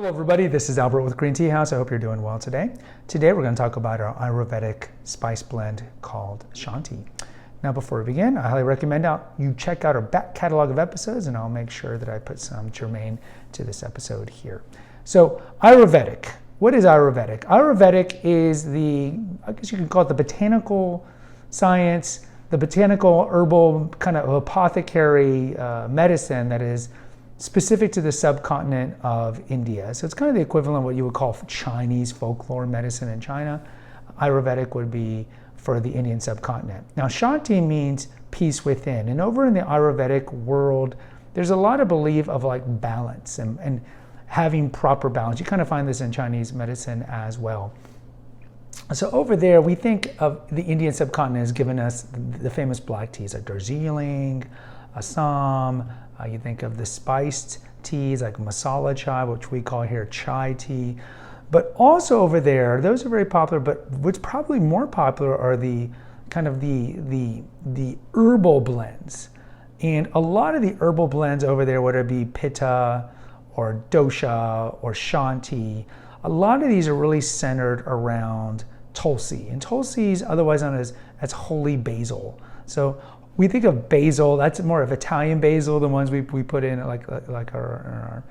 Hello everybody, this is Albert with Green Tea House. I hope you're doing well today. Today we're going to talk about our Aryuvedic spice blend called Shanti. Now before we begin, I highly recommend you check out our back catalog of episodes, and I'll make sure that I put some germane to this episode here. So Aryuvedic, what is Aryuvedic? Aryuvedic is I guess you can call it the botanical science, the botanical herbal kind of apothecary medicine that is specific to the subcontinent of India. So it's kind of the equivalent of what you would call Chinese folklore medicine in China. Aryuvedic would be for the Indian subcontinent. Now Shanti means peace within. And over in the Aryuvedic world, there's a lot of belief of like balance and having proper balance. You kind of find this in Chinese medicine as well. So over there, we think of the Indian subcontinent as giving us the famous black teas like Darjeeling, Assam. You think of the spiced teas like masala chai, which we call here chai tea. But also over there, those are very popular, but what's probably more popular are the kind of the herbal blends. And a lot of the herbal blends over there, whether it be pitta or dosha or shanti, a lot of these are really centered around Tulsi. And Tulsi is otherwise known as holy basil. So we think of basil, that's more of Italian basil, the ones we put in like our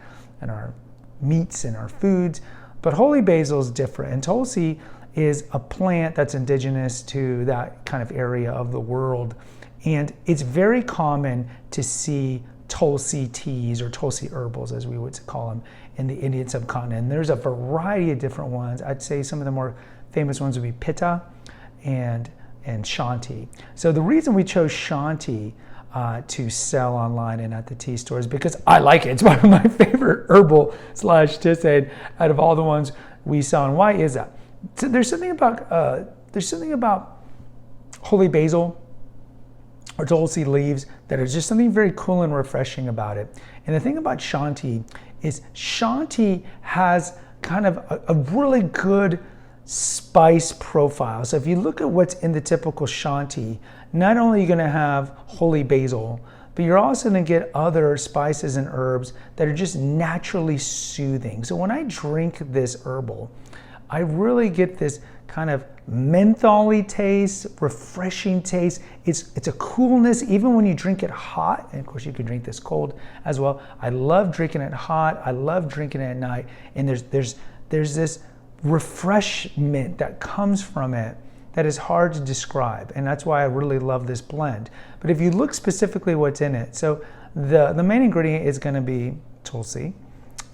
meats and our foods. But holy basil is different. And Tulsi is a plant that's indigenous to that kind of area of the world. And it's very common to see Tulsi teas or Tulsi herbals, as we would call them, in the Indian subcontinent. And there's a variety of different ones. I'd say some of the more famous ones would be pitta and Shanti. So the reason we chose Shanti to sell online and at the tea stores is because I like it. It's one of my favorite herbal / tisane out of all the ones we sell. And why is that? So there's something about holy basil or Tulsi leaves that is just something very cool and refreshing about it. And the thing about Shanti is Shanti has kind of a really good spice profile. So if you look at what's in the typical Shanti, not only are you going to have holy basil, but you're also going to get other spices and herbs that are just naturally soothing. So when I drink this herbal, I really get this kind of menthol-y taste, refreshing taste. It's a coolness even when you drink it hot, and of course you can drink this cold as well. I love drinking it hot. I love drinking it at night, and there's this refreshment that comes from it that is hard to describe, and that's why I really love this blend. But if you look specifically what's in it, so the main ingredient is going to be Tulsi,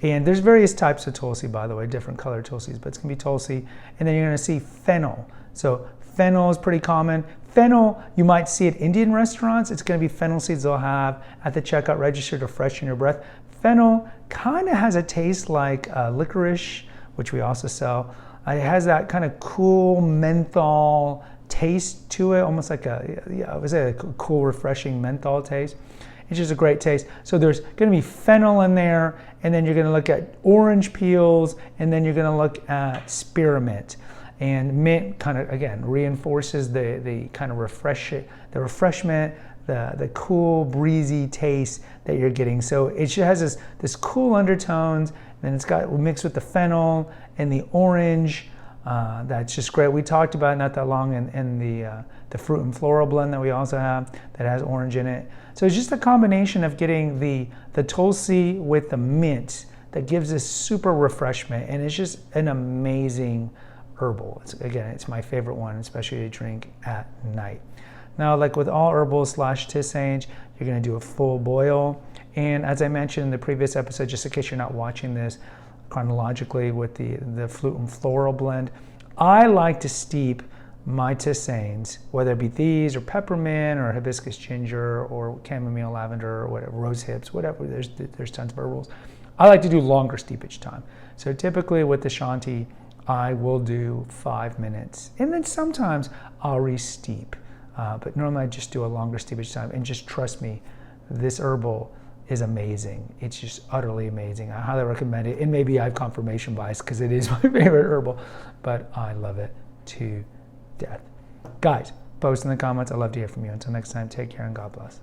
and there's various types of Tulsi, by the way, different colored Tulsis, but it's going to be Tulsi, and then you're going to see Fennel. So Fennel is pretty common. Fennel, you might see at Indian restaurants. It's going to be fennel seeds they'll have at the checkout register to freshen your breath. Fennel kind of has a taste like licorice, which we also sell. It has that kind of cool menthol taste to it, almost like I would say a cool, refreshing menthol taste. It's just a great taste. So there's going to be fennel in there, and then you're going to look at orange peels, and then you're going to look at spearmint. And mint kind of, again, reinforces the kind of refreshment, the cool, breezy taste that you're getting. So it just has this cool undertones. Then it's got mixed with the fennel and the orange. That's just great. We talked about it not that long in the fruit and floral blend that we also have that has orange in it. So it's just a combination of getting the Tulsi with the mint that gives this super refreshment, and it's just an amazing herbal. It's my favorite one, especially to drink at night. Now, like with all herbals / tisanes, you're going to do a full boil. And as I mentioned in the previous episode, just in case you're not watching this chronologically with the fruit and floral blend, I like to steep my tisanes, whether it be these or peppermint or hibiscus ginger or chamomile lavender or whatever, rose hips, whatever. There's tons of herbals. I like to do longer steepage time. So typically with the Shanti, I will do 5 minutes, and then sometimes I'll re-steep. But normally I just do a longer steepage time, and just trust me, this herbal is amazing. It's just utterly amazing. I highly recommend it, and maybe I have confirmation bias because it is my favorite herbal, but I love it to death. Guys, post in the comments. I'd love to hear from you. Until next time, take care and God bless.